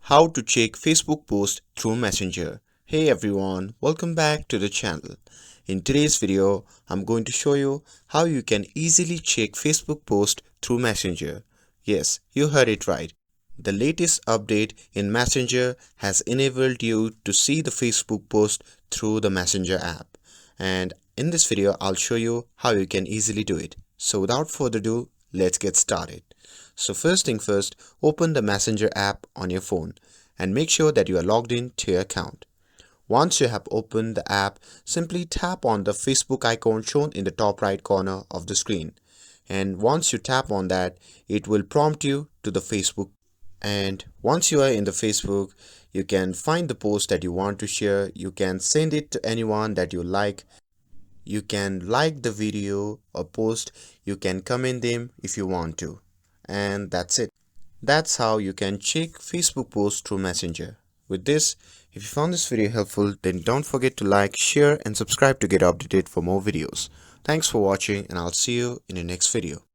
How to check Facebook post through Messenger. Hey everyone, welcome back to the channel. In today's video, I'm going to show you how you can easily check Facebook post through Messenger. Yes, you heard it right. The latest update in Messenger has enabled you to see the Facebook post through the Messenger app. And in this video, I'll show you how you can easily do it. So without further ado, let's get started. So first thing first, open the Messenger app on your phone and make sure that you are logged in to your account. Once you have opened the app, simply tap on the Facebook icon shown in the top right corner of the screen. And once you tap on that, it will prompt you to the Facebook. And once you are in the Facebook, you can find the post that you want to share. You can send it to anyone that you like. You can like the video or post. You can comment them if you want to. And that's it. That's how you can check Facebook posts through Messenger. With this, if you found this video helpful, then don't forget to like, share and subscribe to get updated for more videos. Thanks for watching and I'll see you in the next video.